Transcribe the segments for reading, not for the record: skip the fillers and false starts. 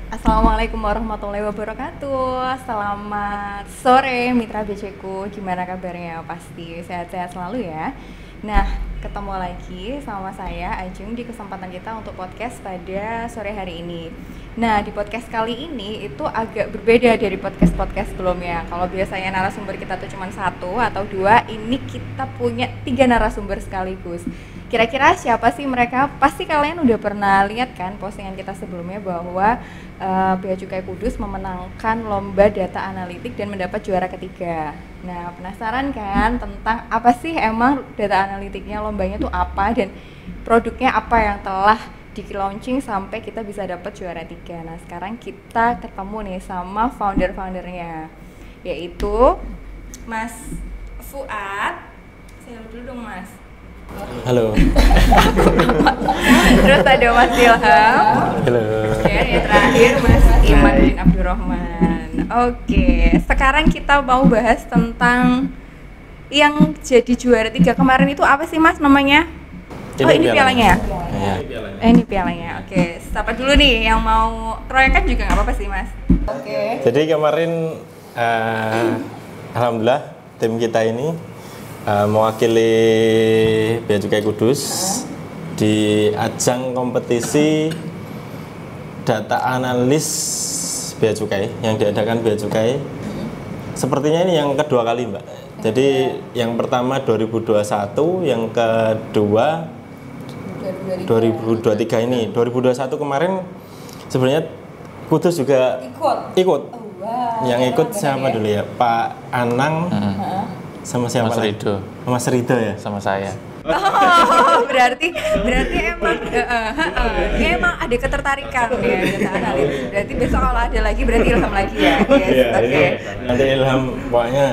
Assalamualaikum warahmatullahi wabarakatuh. Selamat sore Mitra BC-ku. Gimana kabarnya? Pasti sehat-sehat selalu ya. Nah, ketemu lagi sama saya Ajeng di kesempatan kita untuk podcast pada sore hari ini. Nah, di podcast kali ini itu agak berbeda dari podcast-podcast sebelumnya. Kalau biasanya narasumber kita tuh cuma satu atau dua, ini kita punya 3 narasumber sekaligus. Kira-kira siapa sih mereka? Pasti kalian udah pernah lihat kan postingan kita sebelumnya bahwa Bea Cukai Kudus memenangkan lomba data analitik dan mendapat juara ketiga. Nah, penasaran kan tentang apa sih emang data analitiknya, lombanya tuh apa dan produknya apa yang telah di-launching sampai kita bisa dapat juara 3. Nah, sekarang kita ketemu nih sama founder-foundernya, yaitu Mas Fuad. Saya dulu dong, Mas. Halo. Terus ada Mas Ilham. Halo. Dan yang terakhir Mas Iman bin Abdurrahman. Oke, sekarang kita mau bahas tentang yang jadi juara 3 kemarin itu apa sih Mas namanya? Ini pialanya ya? Iya. Ini pialanya. Oke, siapa dulu nih yang mau keroyokan juga nggak apa-apa sih Mas. Oke. Jadi kemarin alhamdulillah tim kita ini mewakili Bea Cukai Kudus di ajang kompetisi data analis Bea Cukai yang diadakan Bea Cukai. Sepertinya ini yang kedua kali, Mbak. Jadi yang pertama 2021, yang kedua 2023 ini. 2021 kemarin sebenarnya Kudus juga ikut. Oh, wow. Yang ikut siapa dulu ya? Pak Anang. Sama siapa? Mas Rido. Mas Rido ya? Sama saya. Oh, berarti emang ada ketertarikan ya data analis. Berarti besok kalau ada lagi berarti Ilham lagi ya. Yes, oke. Nanti Ilham pokoknya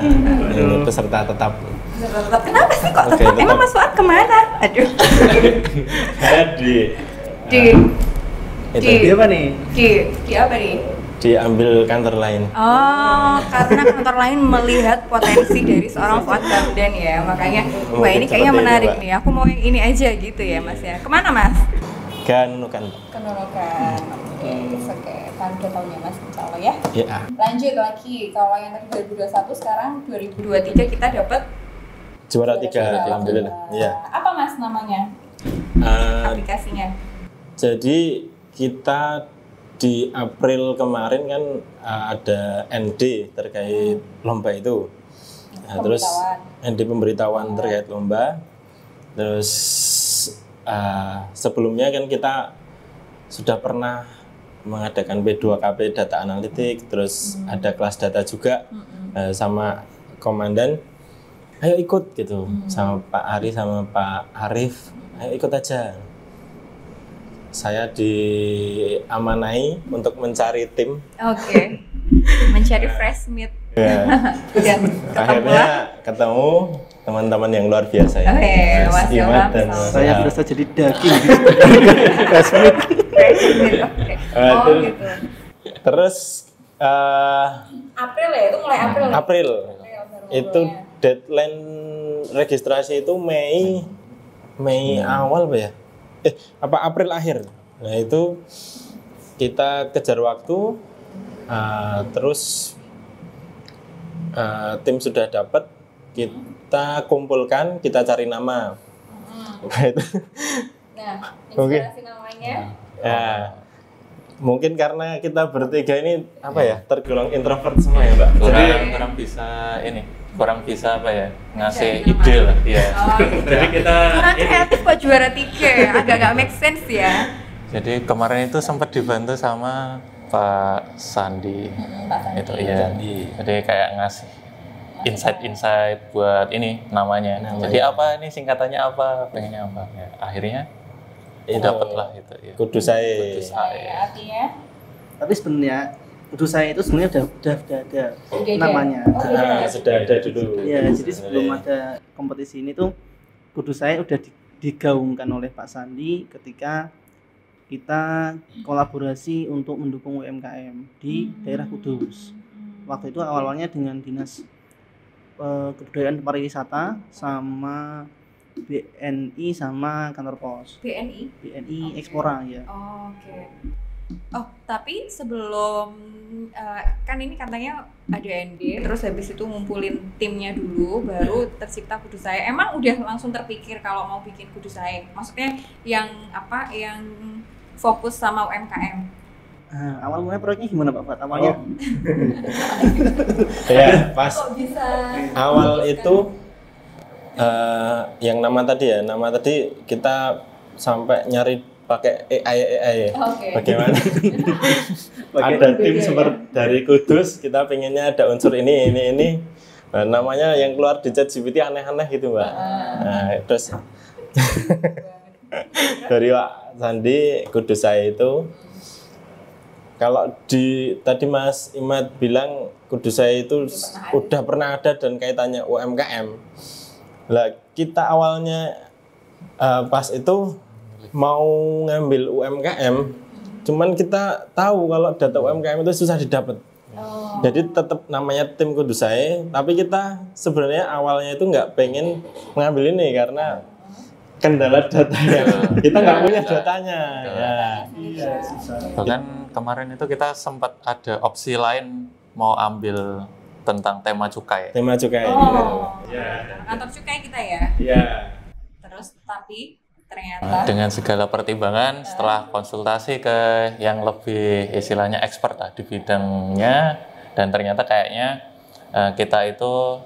ini peserta tetap. Tetap. Kenapa sih kok Oke, tetap? tetap. Emang Mas Fuad kemana? Aduh. Di apa nih? di apa nih? Diambil kantor lain. Oh, karena kantor lain melihat potensi dari seorang Fuad Ramdan ya, makanya wah ini kayaknya Seperti menarik itu, Mbak. nih. Aku mau yang ini aja gitu ya Mas ya. Kemana Mas? Ganukan. Kenunukan. Oke. Kan udah tahu ya Mas, insya Allah ya. Ya. Lanjut lagi, kalau yang tadi 2021 sekarang 2023 kita dapat Juara 3 alhamdulillah. Iya. Apa Mas namanya? Aplikasinya. Jadi kita di April kemarin kan ada ND terkait lomba itu. Nah, terus ND pemberitahuan terkait lomba. Terus sebelumnya kan kita sudah pernah mengadakan P2KP data analitik, terus ada kelas data juga sama komandan. Ayo ikut gitu sama Pak Ari sama Pak Arif. Ayo ikut aja. Saya diamanai untuk mencari tim. Oke. Mencari fresh meat. Ya. Dan Akhirnya ketemu teman-teman yang luar biasa ya. Oke, Mas Iman Ilham dan sama Saya Ilham. berasa jadi daging di Kasmit. fresh meat. Oke. Oh gitu. Terus April ya, itu mulai April. ya? April baru itu mulai. deadline registrasi itu Mei awal Pak ya? Apa April akhir? Nah itu kita kejar waktu, terus tim sudah dapat, kita kumpulkan, kita cari nama. Nah, itu. Nah, Oke. inspirasi namanya. Ya, mungkin karena kita bertiga ini apa ya tergolong introvert semua ya Mbak. kurang bisa apa ya ngasih Cari nama. ide lah ya. Oh, gitu. Jadi kita Kurang kreatif kok juara 3 ya, agak make sense ya. jadi kemarin itu sempat dibantu sama Pak Sandi. Pak Sandi. Itu ya. Jadi kayak ngasih insight buat ini namanya. Jadi apa ini singkatannya apa, pengennya apa. Ya, akhirnya Itu dapat lah itu ya. Kudus saya. Kudus saya. Artinya Tapi sebenarnya Kudus saya itu sebenarnya udah ada Udah namanya. ada. Oh, iya. Sudah ada dulu. Ya, jadi sebelum ada kompetisi ini tuh Kudus saya udah digaungkan oleh Pak Sandi ketika kita kolaborasi untuk mendukung UMKM di daerah Kudus. Waktu itu awalnya dengan Dinas Kebudayaan dan Pariwisata sama BNI sama kantor pos. BNI. BNI Oke. Ekspora ya. Oh, oke. Oh, tapi sebelum kan ini katanya ada ND, terus habis itu ngumpulin timnya dulu, baru tercipta Kudus Saya. Emang udah langsung terpikir kalau mau bikin Kudus Saya? Maksudnya yang apa? Yang fokus sama UMKM? Awal mulai proyeknya gimana Pak Fat? Awalnya? Ya, pas Kok bisa? awal itu yang nama tadi kita sampai nyari pakai AI. Oke. Bagaimana? Ada tim seperti dari Kudus, kita pengennya ada unsur ini. Nah, namanya yang keluar di ChatGPT aneh-aneh gitu, Mbak. Nah, terus dari Pak Sandi, Kudus Saya itu, kalau tadi Mas Imad bilang Kudus Saya itu udah pernah ada dan kaitannya UMKM. Lah kita awalnya pas itu mau ngambil UMKM, cuman kita tahu kalau data UMKM itu susah didapat. Jadi tetap namanya tim Kudus Saya, tapi kita sebenarnya awalnya itu nggak pengen mengambil ini karena kendala datanya. Kita nggak punya datanya. Ya. Bahkan kemarin itu kita sempat ada opsi lain mau ambil tentang tema cukai. Tema cukai. Kantor cukai kita ya. Iya. Terus tapi ternyata Dengan segala pertimbangan setelah konsultasi ke yang lebih istilahnya expert lah di bidangnya, dan ternyata kayaknya kita itu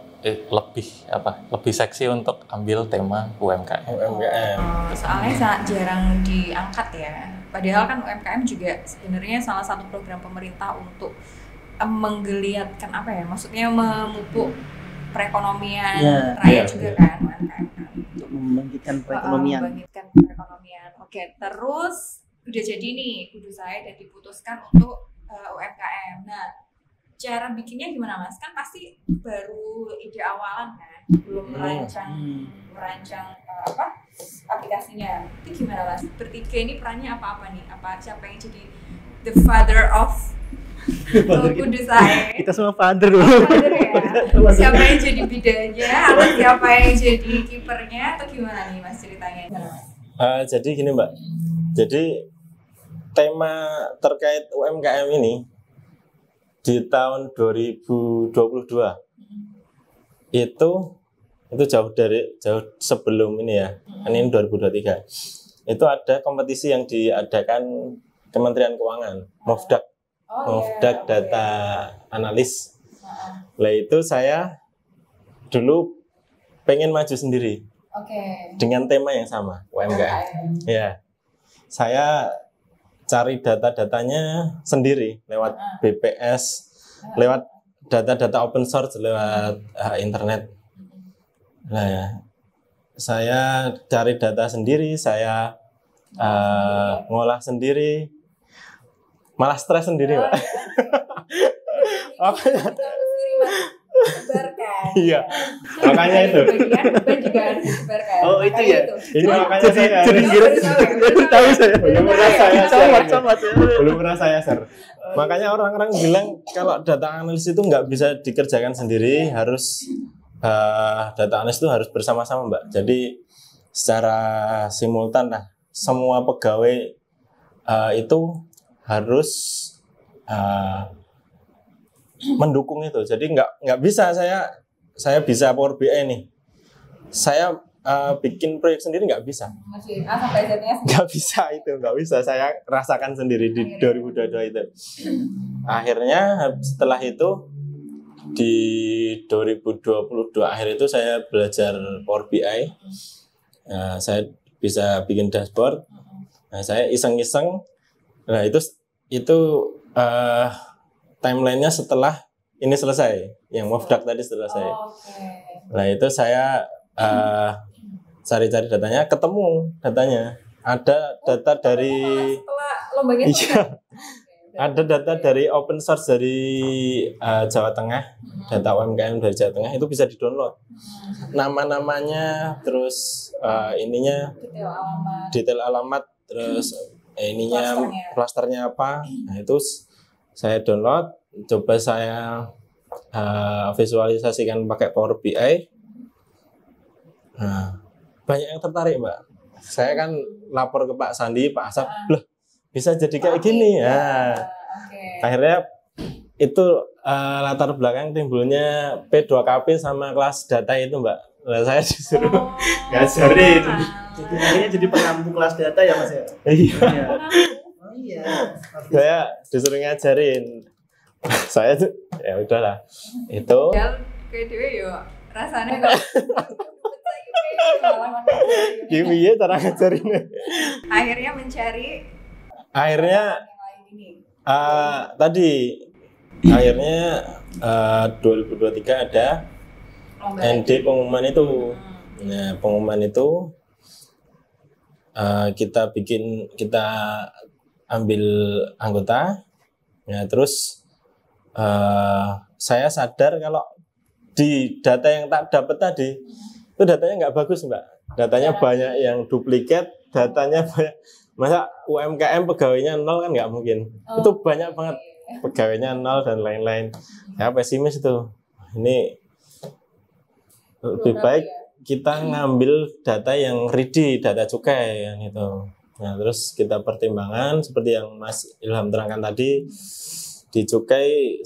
lebih seksi untuk ambil tema UMKM. soalnya jarang diangkat ya. Padahal kan UMKM juga sebenarnya salah satu program pemerintah untuk menggeliatkan maksudnya memupuk perekonomian rakyat juga kan UMKM kan. Untuk membangkitkan perekonomian. Oke, terus udah jadi nih Kudus Saya dan diputuskan untuk UMKM. Nah, cara bikinnya gimana Mas? Kan pasti baru ide awalan kan, belum merancang aplikasinya. Itu gimana Mas? Bertiga ini perannya apa nih? Siapa yang jadi the father of Kudus Saya? Kita semua father dulu. Father ya. Siapa yang jadi bidanya atau siapa yang jadi kipernya atau gimana nih Mas ceritanya? Jadi gini Mbak, jadi tema terkait UMKM ini di tahun 2022 itu jauh sebelum ini ya, ini 2023 itu ada kompetisi yang diadakan Kementerian Keuangan, Mofdak Data Analis. Lah itu saya dulu pengen maju sendiri. Dengan tema yang sama, UMKM. Ya, saya cari data-datanya sendiri lewat BPS, lewat data-data open source lewat internet. Nah, ya, saya cari data sendiri, saya ngolah sendiri, malah stres sendiri, Pak. Iya, makanya itu. Oh itu ya. Ini makanya saya tahu saya. Belum pernah saya share. Makanya orang-orang bilang kalau data analis itu nggak bisa dikerjakan sendiri, harus data analis itu harus bersama-sama Mbak. Jadi secara simultan lah, semua pegawai itu harus mendukung itu. Jadi nggak bisa saya bisa Power BI nih. Saya bikin proyek sendiri nggak bisa. Masih A sampai Z-nya nggak bisa. Saya rasakan sendiri di 2022 itu. Akhirnya setelah itu di 2022 akhir itu saya belajar Power BI. Saya bisa bikin dashboard. Nah, saya iseng-iseng. Nah itu timelinenya setelah ini selesai, yang Mofdak tadi selesai. Nah itu saya cari-cari datanya, ketemu datanya. Ada data dari ada data dari open source dari Jawa Tengah, data UMKM dari Jawa Tengah itu bisa di-download. Nama-namanya, terus ininya, detail alamat, terus ininya, klasternya apa. Nah itu saya download, coba saya visualisasikan pakai Power BI. Nah, banyak yang tertarik Mbak. Saya kan lapor ke Pak Sandi, Pak Asap, loh bisa jadi kayak gini ya. Akhirnya itu latar belakang timbulnya P2KP sama kelas data itu Mbak. Nah, saya disuruh ngajarin. Jadi akhirnya jadi pengampu kelas data ya Mas ya. Iya. Oh iya. Saya disuruh ngajarin. Saya tuh ya udahlah. Itu kayak dewe yo rasanya kok gimana cara ngajarinnya? akhirnya mencari Akhirnya yang lain ini. tadi akhirnya 2023 ada Lomba ND pengumuman itu. Nah, pengumuman itu kita ambil anggota. Nah, terus saya sadar kalau di data yang tak dapat tadi itu datanya nggak bagus Mbak. Datanya banyak yang duplikat, datanya banyak. Masa UMKM pegawainya 0 kan nggak mungkin. Itu banyak banget pegawainya 0 dan lain-lain. Ya pesimis itu. Ini lebih baik kita ngambil data yang ready, data cukai yang itu. Nah, terus kita pertimbangan seperti yang Mas Ilham terangkan tadi, di cukai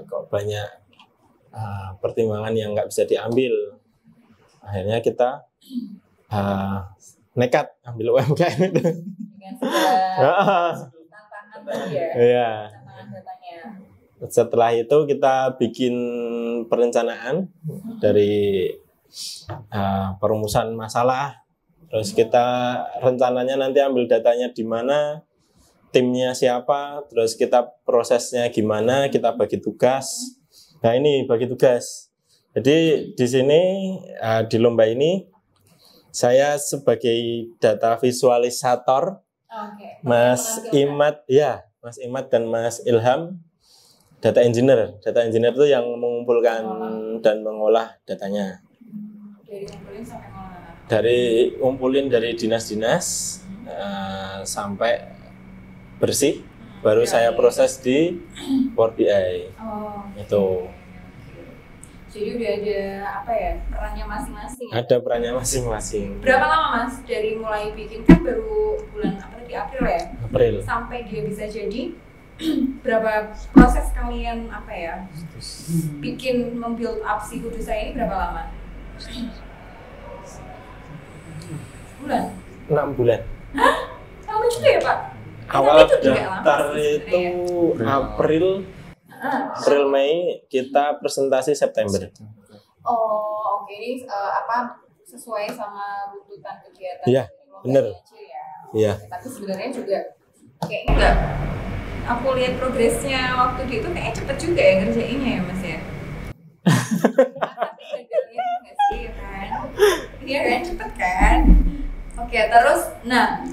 kok banyak pertimbangan yang nggak bisa diambil. Akhirnya kita nekat ambil UMKM itu. dengan segala tantangan tadi ya. Iya. Tantangan datanya. Setelah itu kita bikin perencanaan dari perumusan masalah. Terus kita rencananya nanti ambil datanya di mana, timnya siapa, terus kita prosesnya gimana, kita bagi tugas. Nah ini bagi tugas. Jadi di sini di lomba ini saya sebagai data visualisator, Mas Imad dan Mas Ilham data engineer. Data engineer itu yang mengumpulkan dan mengolah datanya. Dari ngumpulin dari dinas-dinas sampai bersih, baru saya proses di Power BI. Itu. Jadi udah ada apa ya, perannya masing-masing. Ada perannya masing-masing. Berapa lama Mas dari mulai bikin, kan baru bulan April ya? April. Sampai dia bisa jadi, berapa proses kalian apa ya? Bikin membuild up si Kudusa ini berapa lama? Bulan? 6 bulan. Hah? Lama juga ya Pak? Awal Itu juga lama daftar sih itu sebenarnya. April Mei, kita presentasi September. Oh, oke. Ini sesuai sama runtutan kegiatan. Iya, bener. Ya. Iya. Tapi sebenarnya juga kayaknya enggak. Aku lihat progresnya waktu itu kayaknya cepet juga ya ngerjainnya ya Mas ya. Tapi gagalnya nggak sih kan? Iya kan, cepet kan? Oke, terus, nah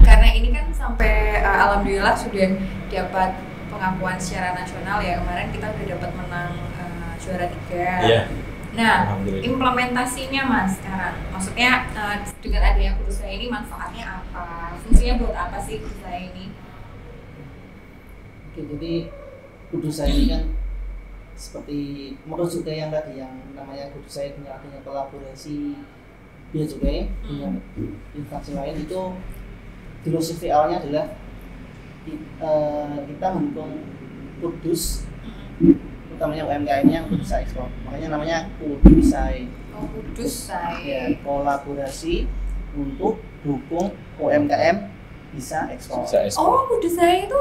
karena ini kan sampai alhamdulillah sudah dapat pengakuan secara nasional ya, kemarin kita udah dapat menang juara 3. Iya. Nah, implementasinya Mas sekarang, maksudnya dengan adanya Kudusa ini manfaatnya apa? Fungsinya buat apa sih Kudusa ini? Oke, jadi Kudusa ini kan seperti menurut juga yang tadi yang namanya Kudusa punya adanya kolaborasi Bea Cukai dengan instansi lain, itu filosofi awalnya adalah kita mendukung Kudus, utamanya UMKM-nya untuk bisa ekspor. Makanya namanya Kudusai. Oh, Kudusai. Ya, kolaborasi untuk dukung UMKM bisa ekspor. Oh, Kudusai itu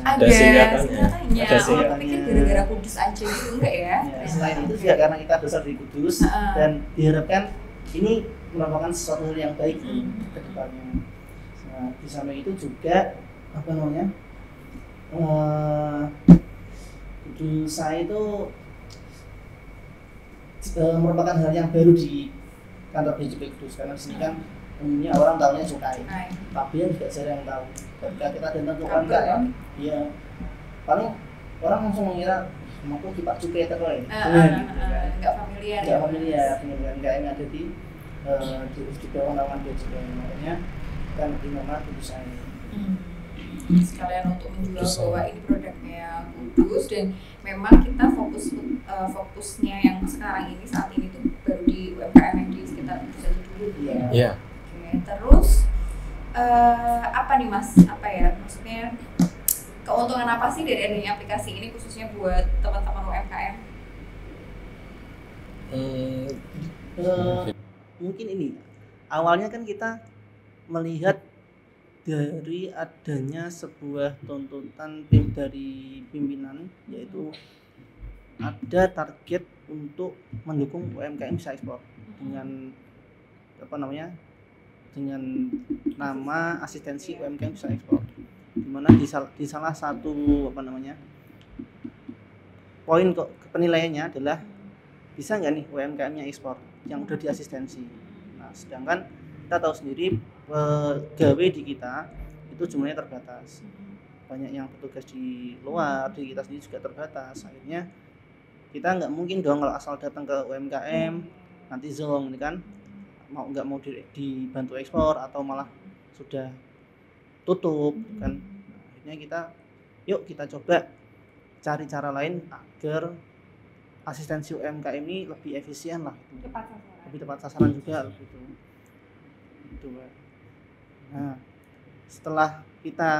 ada singkatannya. Aku pikir gara-gara Kudus aja gitu, enggak ya? Selain itu juga karena kita besar di Kudus dan diharapkan ini merupakan sesuatu yang baik ke depannya. Nah, di samping itu juga Kudusa itu merupakan hal yang baru di kantor Bea Cukai Kudus, karena di sini kan umumnya orang tahunya cukai, tapi yang juga jarang tahu. Ketika kita datang ke UMKM, ya paling orang langsung mengira mau Pak Cukai atau lain. Nggak familiar. Nggak familiar dengan UMKM yang ada di bawah naungan Bea Cukai, makanya kan di nama Kudusa ini. Sekalian untuk menjual bahwa ini produknya Kudus, dan memang kita fokusnya yang sekarang ini saat ini tuh baru di UMKM yang di sekitar Kudus dulu. Iya. Oke, terus apa nih Mas? Apa ya? Maksudnya keuntungan apa sih dari adanya aplikasi ini khususnya buat teman-teman UMKM? Mungkin ini awalnya kan kita melihat dari adanya sebuah tuntutan dari pimpinan, yaitu ada target untuk mendukung UMKM bisa ekspor dengan dengan nama asistensi UMKM bisa ekspor, dimana di salah satu poin penilaiannya adalah bisa nggak nih UMKM-nya ekspor yang udah diasistensi. Nah, sedangkan kita tahu sendiri pegawai di kita itu jumlahnya terbatas, banyak yang bertugas di luar, di kita sendiri juga terbatas. Akhirnya kita nggak mungkin dong kalau asal datang ke UMKM nanti zong ini kan, nggak mau dibantu ekspor atau malah sudah tutup kan. Akhirnya kita coba cari cara lain agar asistensi UMKM ini lebih efisien lah, lebih tepat sasaran juga gitu. Nah, setelah kita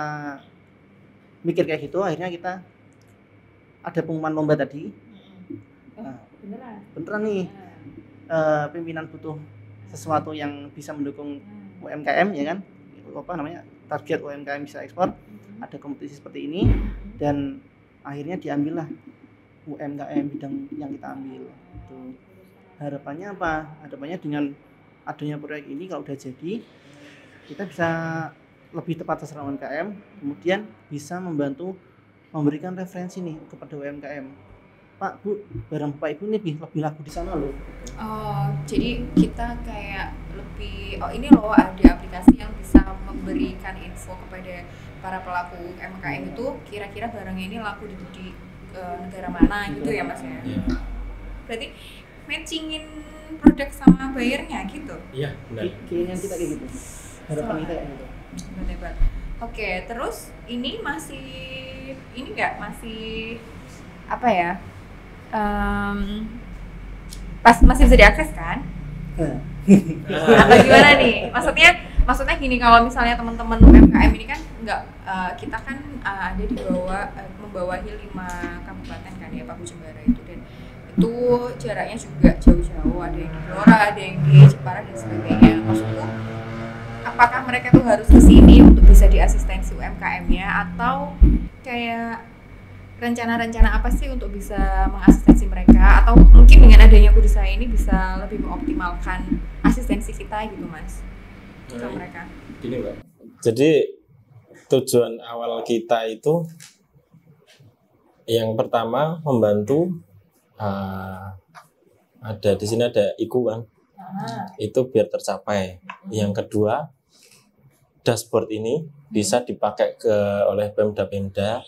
mikir kayak gitu, akhirnya kita ada pengumuman lomba tadi. Nah, beneran nih, pimpinan butuh sesuatu yang bisa mendukung UMKM ya kan, target UMKM bisa ekspor, ada kompetisi seperti ini, dan akhirnya diambillah UMKM bidang yang kita ambil. Harapannya apa? Harapannya dengan adanya proyek ini kalau udah jadi, kita bisa lebih tepat sasaran UMKM, kemudian bisa membantu memberikan referensi nih kepada UMKM. Pak, Bu, barang Bapak Ibu nih lebih laku di sana loh. Oh, jadi kita kayak lebih, ini loh ada aplikasi yang bisa memberikan info kepada para pelaku UMKM itu kira-kira barangnya ini laku di negara mana gitu ya Mas ya? Berarti matchingin produk sama bayarnya gitu? Iya, benar. Keinginan kita kayak gitu. Harapan kita kayak gitu. Hebat. Oke, terus ini masih apa ya? Masih bisa diakses kan? Atau gimana nih? Maksudnya gini, kalau misalnya teman-teman UMKM ini kan kita kan ada di membawahi 5 kabupaten kan ya, Paku Jembara itu, dan itu jaraknya juga jauh-jauh, ada yang di Blora, ada yang di Jepara dan sebagainya. Maksudku, apakah mereka tuh harus kesini untuk bisa diasistensi UMKM-nya, atau kayak rencana-rencana apa sih untuk bisa mengasistensi mereka, atau mungkin dengan adanya Kudus Saya ini bisa lebih mengoptimalkan asistensi kita gitu Mas ke mereka? Gini Mbak, jadi tujuan awal kita itu yang pertama membantu, ada di sini ada IKU kan, itu biar tercapai. Yang kedua, dashboard ini bisa dipakai oleh Pemda.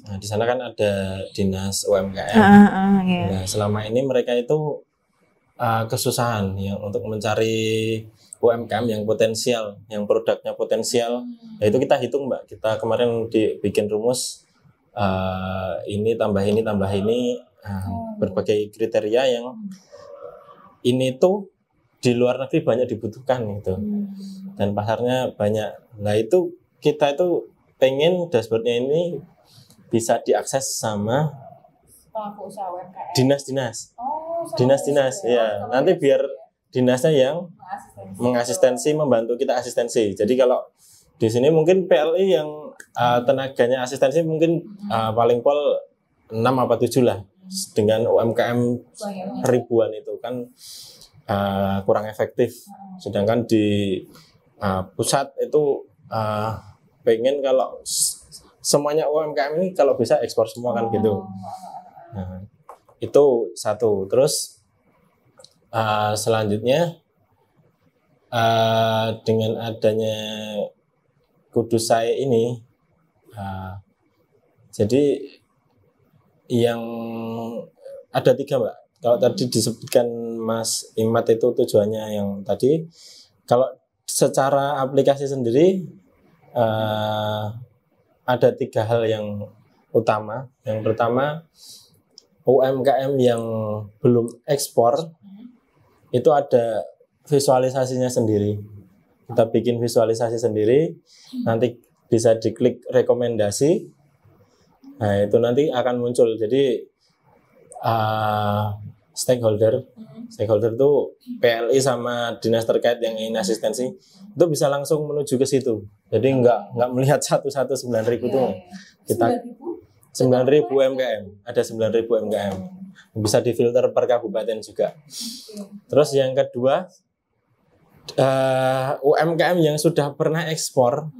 Nah, di sana kan ada dinas UMKM. Yeah. Nah, selama ini mereka itu kesusahan yang untuk mencari UMKM yang potensial, yang produknya potensial. Nah, itu kita hitung Mbak. Kita kemarin bikin rumus, ini tambah ini, berbagai kriteria yang ini tuh di luar negeri banyak dibutuhkan gitu. Dan pasarnya banyak. Nah, itu kita itu pengen dashboardnya ini bisa diakses sama Pelaku usaha UMKM. dinas-dinas. Sama Dinas-dinas ya. Nanti biar dinasnya yang mengasistensi, membantu kita asistensi. Jadi kalau di sini mungkin PLI yang tenaganya asistensi mungkin paling pol 6 apa 7 lah. Dengan UMKM ribuan itu kan kurang efektif. Sedangkan di pusat itu pengen kalau semuanya UMKM ini kalau bisa ekspor semua kan gitu. Nah, itu satu. Terus selanjutnya dengan adanya Kudus Saya ini, jadi yang ada 3 Mbak. Kalau tadi disebutkan Mas Imat itu tujuannya yang tadi, kalau secara aplikasi sendiri ada 3 hal yang utama. Yang pertama, UMKM yang belum ekspor itu ada visualisasinya sendiri. kita bikin visualisasi sendiri, nanti bisa diklik rekomendasi. Nah, itu nanti akan muncul. Jadi stakeholder itu PLI sama dinas terkait yang ingin asistensi itu bisa langsung menuju ke situ. Jadi nggak melihat satu-satu 9.000 itu. Kita 9.000 UMKM, ada 9.000 UMKM. Bisa difilter per kabupaten juga. Terus yang kedua, UMKM yang sudah pernah ekspor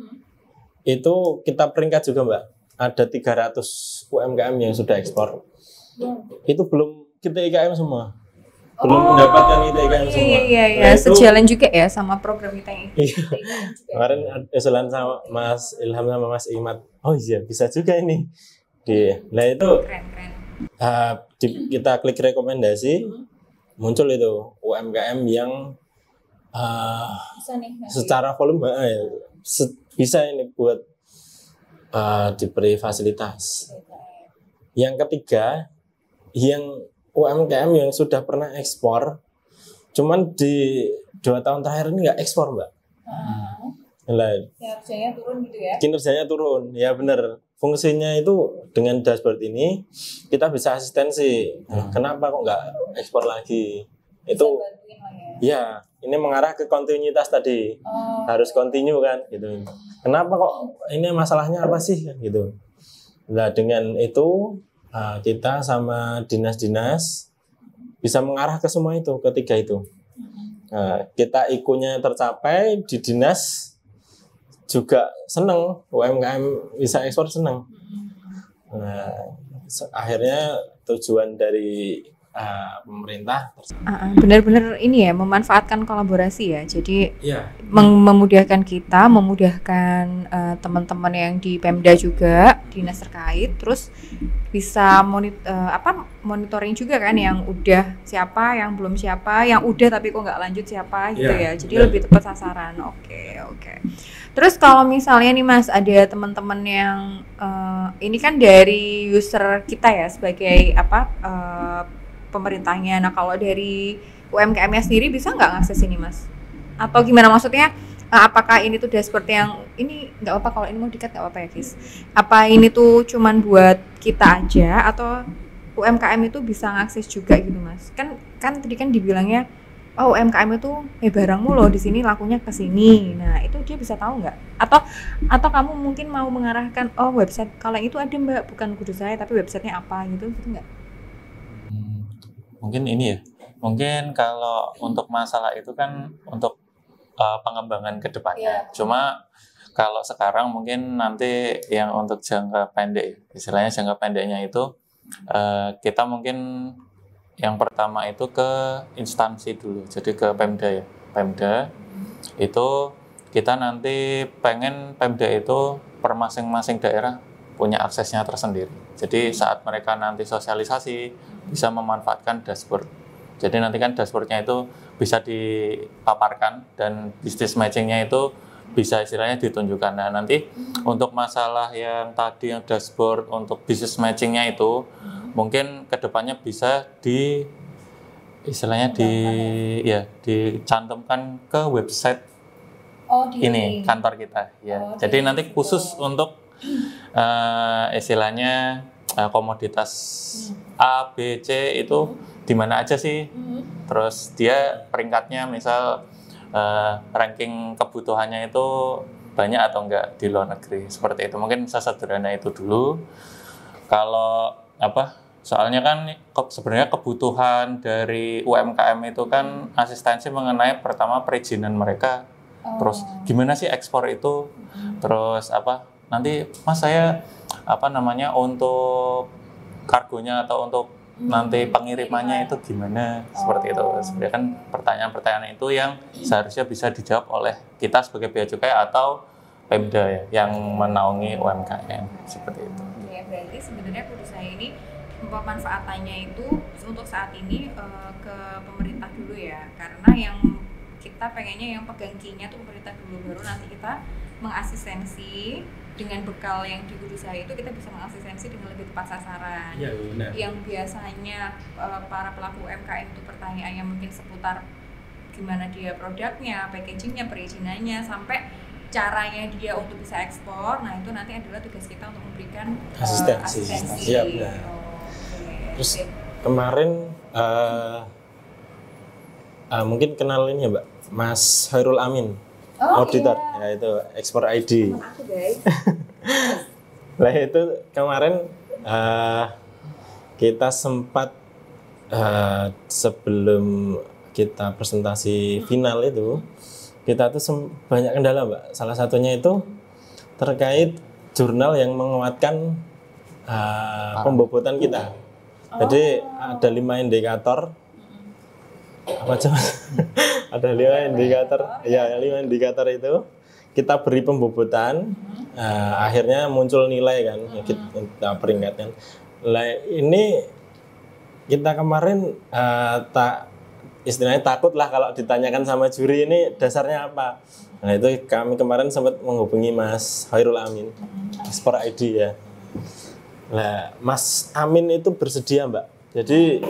itu kita peringkat juga, Mbak. Ada 300 UMKM yang sudah ekspor. Itu belum kita IKM semua. Belum mendapatkan kita IKM semua. Iya. Nah, itu, sejalan juga ya sama program kita yang itu. kemarin usulan sama Mas Ilham sama Mas Imat. Oh iya, bisa juga ini. Nah itu Keren. kita klik rekomendasi, muncul itu UMKM yang Bisa nih. secara volume bisa ini buat diberi fasilitas. Yang ketiga, yang UMKM yang sudah pernah ekspor, cuman di 2 tahun terakhir ini nggak ekspor, Mbak. Kinerjanya turun gitu ya? Kinerjanya turun, ya benar. Fungsinya itu dengan dashboard ini kita bisa asistensi. Kenapa kok nggak ekspor lagi? Itu ya, ini mengarah ke kontinuitas tadi. Harus continue kan gitu. Kenapa kok ini masalahnya apa sih gitu. Nah, dengan itu kita sama dinas-dinas bisa mengarah ke semua itu, ketiga itu. Kita ikunya tercapai di dinas juga seneng, UMKM bisa ekspor seneng. Akhirnya tujuan dari pemerintah benar-benar ini ya, memanfaatkan kolaborasi ya. Jadi ya, memudahkan kita, memudahkan teman-teman yang di Pemda juga, dinas terkait, terus bisa monitoring juga kan, yang udah siapa, yang belum siapa, yang udah tapi kok nggak lanjut siapa gitu ya. Jadi lebih tepat sasaran. Oke. Terus kalau misalnya nih Mas, ada teman-teman yang ini kan dari user kita ya sebagai pemerintahnya. Nah, kalau dari UMKM-nya sendiri bisa nggak ngakses ini, Mas? Atau gimana maksudnya? Apakah ini tuh dashboard yang ini nggak apa-apa, kalau ini mau dikat nggak apa-apa ya, Kis? Apa ini tuh cuman buat kita aja atau UMKM itu bisa ngakses juga gitu, Mas? Kan tadi kan dibilangnya UMKM itu barangmu loh di sini lakunya ke sini. Nah, itu dia bisa tahu nggak? Atau kamu mungkin mau mengarahkan website kalau itu ada Mbak, bukan kudu saya tapi websitenya apa gitu nggak? Mungkin ini ya, mungkin kalau untuk masalah itu kan untuk pengembangan ke depannya. Cuma kalau sekarang mungkin nanti yang untuk jangka pendek, istilahnya jangka pendeknya itu kita mungkin yang pertama itu ke instansi dulu, jadi ke Pemda ya. Pemda itu kita nanti pengen Pemda itu per masing-masing daerah punya aksesnya tersendiri. Jadi saat mereka nanti sosialisasi bisa memanfaatkan dashboard. Jadi nanti kan dashboardnya itu bisa dipaparkan dan business matchingnya itu bisa istilahnya ditunjukkan. Nah, nanti untuk masalah yang tadi yang dashboard untuk business matchingnya itu mungkin kedepannya bisa dicantumkan ke website ini kantor kita ya. Jadi nanti khusus untuk istilahnya komoditas A, B, C itu di mana aja sih? Terus dia peringkatnya misal ranking kebutuhannya itu banyak atau enggak di luar negeri, seperti itu. Mungkin sesederhana itu dulu. Kalau soalnya kan sebenarnya kebutuhan dari UMKM itu kan asistensi mengenai pertama perizinan mereka, terus gimana sih ekspor itu, terus nanti Mas saya untuk kargonya atau untuk nanti pengirimannya itu gimana, seperti itu. Sebenarnya kan pertanyaan-pertanyaan itu yang seharusnya bisa dijawab oleh kita sebagai bea cukai atau Pemda ya, yang menaungi UMKM, seperti itu. Ya, berarti sebenarnya kudu saya ini pemanfaatannya itu untuk saat ini ke pemerintah dulu ya, karena yang kita pengennya yang pegang key-nya tuh pemerintah dulu, baru nanti kita mengasistensi dengan bekal yang di kudu saya itu, kita bisa mengasistensi dengan lebih tepat sasaran. Ya, benar. Yang biasanya para pelaku UMKM itu pertanyaannya mungkin seputar gimana dia produknya, packagingnya, perizinannya, sampai caranya dia untuk bisa ekspor. Nah itu nanti adalah tugas kita untuk memberikan asistensi. Siap. Nah. Terus kemarin mungkin kenalin ya Mbak, Mas Hairul Amin, auditor, ya itu Export ID. Aku guys. Nah itu kemarin kita sempat sebelum kita presentasi final itu kita tuh banyak kendala Mbak. Salah satunya itu terkait jurnal yang menguatkan pembobotan kita. Jadi ada 5 indikator. Apa coba? Ada 5 indikator. Ya, 5 indikator itu kita beri pembobotan. Akhirnya muncul nilai kan, kita peringkatkan. Nah, ini kita kemarin istilahnya takut lah kalau ditanyakan sama juri ini dasarnya apa. Nah itu kami kemarin sempat menghubungi Mas Hairul Amin, Export ID ya. Nah Mas Amin itu bersedia Mbak. Jadi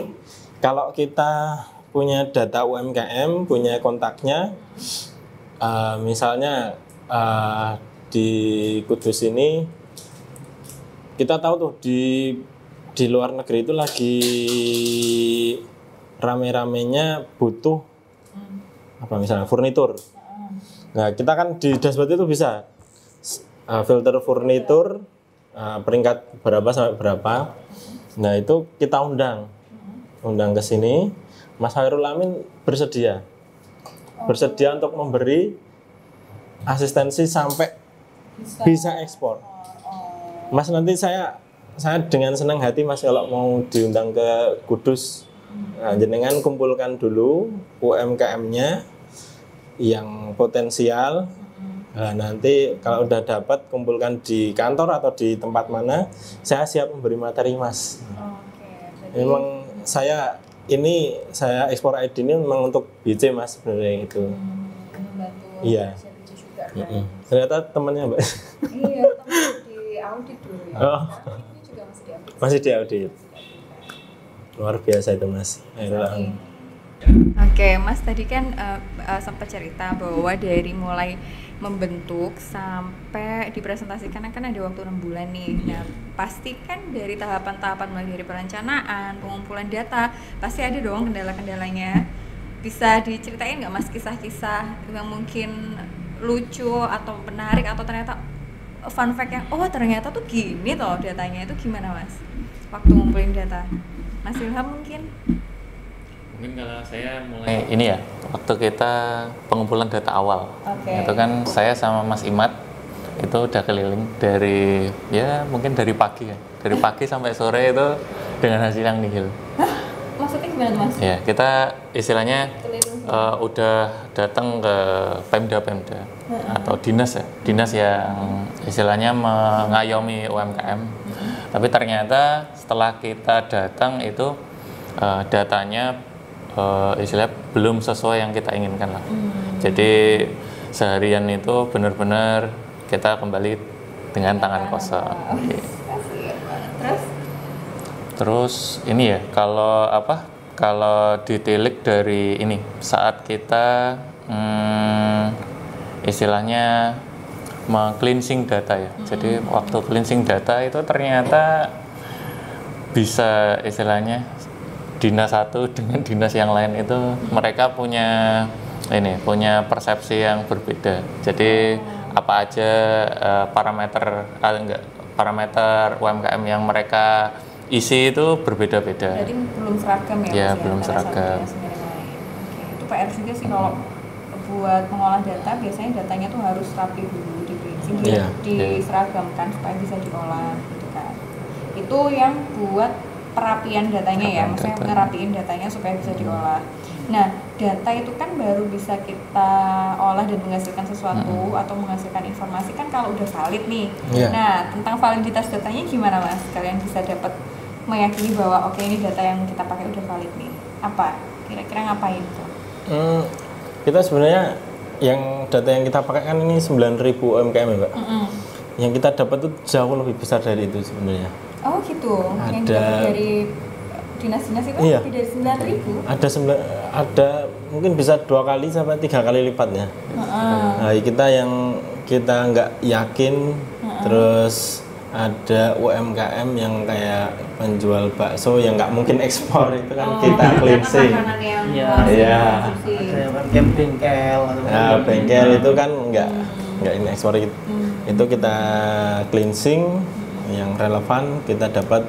kalau kita punya data UMKM, punya kontaknya, misalnya di Kudus ini kita tahu tuh di luar negeri itu lagi rame-ramenya butuh apa misalnya furnitur. Nah kita kan di dashboard itu bisa filter furnitur peringkat berapa sampai berapa. Nah itu kita undang ke sini. Mas Hairul Amin bersedia untuk memberi asistensi sampai bisa ekspor. Mas nanti saya dengan senang hati Mas kalau mau diundang ke Kudus. Nah, jenengan kumpulkan dulu UMKM-nya yang potensial. Nah, nanti kalau udah dapat kumpulkan di kantor atau di tempat mana, saya siap memberi materi Mas. Oke, memang saya Export ID ini memang untuk BC Mas sebenarnya itu. Membantu iya. juga kan? Ternyata temannya Mbak. Iya, teman di audit dulu ya. Oh. Ini juga masih di audit. Masih di audit. Luar biasa itu Mas. Oke, Mas tadi kan sempat cerita bahwa dari mulai membentuk sampai dipresentasikan kan ada waktu 6 bulan nih. Nah, pasti kan dari tahapan-tahapan mulai dari perencanaan, pengumpulan data, pasti ada dong kendala-kendalanya. Bisa diceritain nggak Mas kisah-kisah yang mungkin lucu atau menarik atau ternyata fun fact yang ternyata tuh gini toh datanya, itu gimana Mas? Waktu ngumpulin data. Mas Ilham mungkin kalau saya mulai ini ya, waktu kita pengumpulan data awal. Itu kan saya sama Mas Imad itu udah keliling dari mungkin dari pagi ya. Dari pagi sampai sore itu dengan hasil yang nihil. Maksudnya gimana Mas? Ya, kita istilahnya udah datang ke Pemda atau dinas yang istilahnya mengayomi UMKM. Tapi ternyata setelah kita datang itu datanya istilahnya belum sesuai yang kita inginkan lah. Jadi seharian itu benar-benar kita kembali dengan tangan kosong. Terus ini ya, kalau ditilik dari ini saat kita istilahnya cleansing data ya. Jadi waktu cleansing data itu ternyata bisa istilahnya dinas satu dengan dinas yang lain itu mereka punya persepsi yang berbeda. Jadi apa aja parameter UMKM yang mereka isi itu berbeda-beda. Jadi belum seragam ya? Ya, belum seragam. Oke, itu PR juga sih kalau buat mengolah data, biasanya datanya tuh harus rapi dulu, diseragamkan supaya bisa diolah gitu kan. Itu yang buat perapian datanya ya, maksudnya ngerapiin datanya supaya bisa diolah. Nah, data itu kan baru bisa kita olah dan menghasilkan sesuatu atau menghasilkan informasi kan kalau udah valid nih. Nah, tentang validitas datanya gimana Mas? Kalian bisa dapat meyakini bahwa oke, ini data yang kita pakai udah valid nih. Apa? Kira-kira ngapain tuh? Kita sebenarnya data yang kita pakai kan ini 9.000 UMKM ya Mbak. Yang kita dapat tuh jauh lebih besar dari itu sebenarnya. Oh gitu. Yang didapat dari dinas-dinas itu lebih dari 9.000? Ada mungkin bisa 2 kali sampai 3 kali lipatnya. Nah, kita yang kita nggak yakin, terus ada UMKM yang kayak penjual bakso yang nggak mungkin ekspor itu kan kita cleansing. Iya. Ada bengkel atau Nah, bengkel itu kan nggak ini ekspor itu kita cleansing yang relevan kita dapat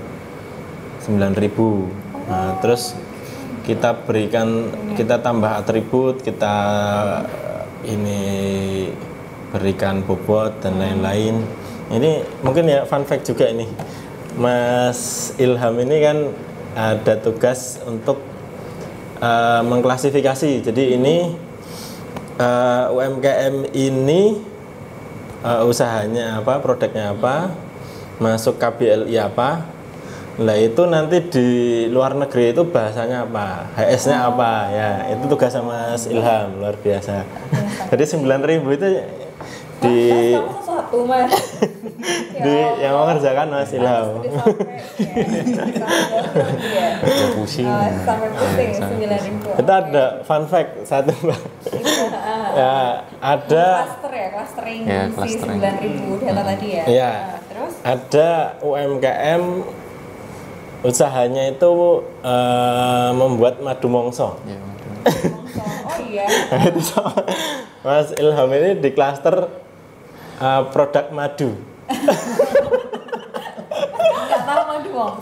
9.000. Nah, terus kita berikan, kita tambah atribut, kita ini berikan bobot dan lain-lain. Ini mungkin ya fun fact juga ini, Mas Ilham ini kan ada tugas untuk mengklasifikasi. Jadi ini UMKM ini usahanya apa, produknya apa, masuk KBLI apa. Lah itu nanti di luar negeri itu bahasanya apa, HS-nya apa, ya itu tugas Mas Ilham, luar biasa. Jadi 9.000 itu di satu Mas. di yang mengerjakan Mas Ilham. Pusing. Sampai pusing 9.000. Itu ada fun fact satu Mbak. Ya, ada Clustering Ya, si clustering. 9.000 data tadi ya. Iya. Nah, terus Ada UMKM usahanya itu membuat madu mongso. Ya, oh iya. Itu sama Mas Ilham ini di klaster produk madu. Enggak tahu mau diomong.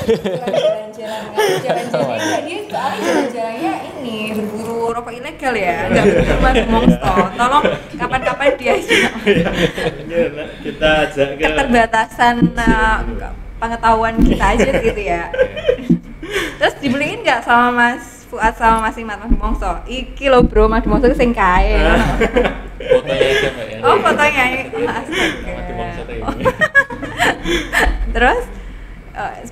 Jalan-jalan dia soalnya jalan-jalannya ini berburu rokok ilegal ya, nggak berburu madu mongso. Tolong kapan-kapan diajak. Kita ajak ke Keterbatasan pengetahuan kita aja gitu ya. Terus dibeliin nggak sama Mas Fuad sama Mas Imat madu mongso? Iki lo bro, madu mongso sing kae. fotonya aja Mbak ya. Oh fotonya, Madu mongso astaga. tadi. Terus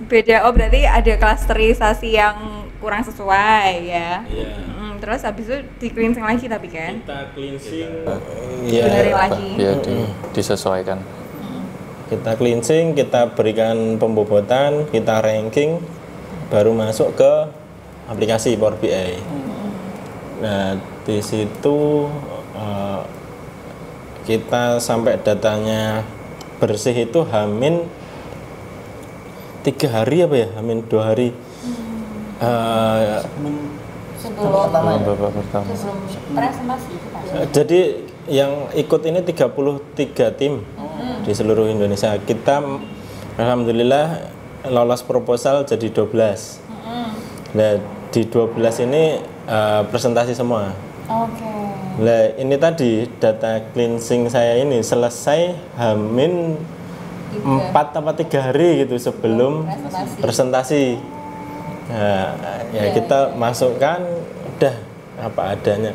beda, oh berarti ada klasterisasi yang kurang sesuai ya. Iya. Terus habis itu di cleansing lagi tapi kan? Kita cleansing. Benerin Iya. lagi. Ya disesuaikan. Kita cleansing, kita berikan pembobotan, kita ranking, baru masuk ke aplikasi Power BI. Nah, di situ kita sampai datanya bersih itu Hamin 3 hari apa ya? Hamin 2 hari. Sebelum Babak pertama. presentasi kita. Jadi yang ikut ini 33 tim di seluruh Indonesia. Kita alhamdulillah lolos proposal jadi 12. Nah, di 12 ini presentasi semua. Oke. Nah, ini tadi data cleansing saya ini selesai Hamin 4 atau 3 hari gitu sebelum presentasi. Nah, ya kita masukkan udah apa adanya.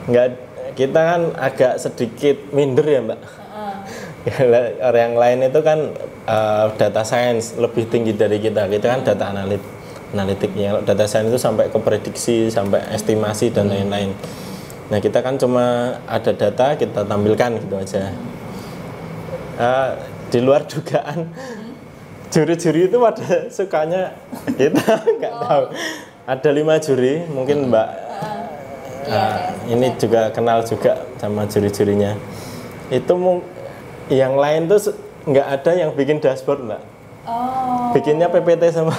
Enggak, kita kan agak sedikit minder ya, Mbak. Orang yang lain itu kan data science lebih tinggi dari kita. Kita kan data analitiknya. Data science itu sampai ke prediksi, sampai estimasi dan lain-lain. Nah, kita kan cuma ada data kita tampilkan gitu aja. Di luar dugaan, juri-juri itu pada sukanya kita nggak tahu. Ada 5 juri, mungkin Mbak ini juga kenal juga sama juri-jurinya. Itu yang lain tuh nggak ada yang bikin dashboard, Mbak. Oh. Bikinnya PPT sama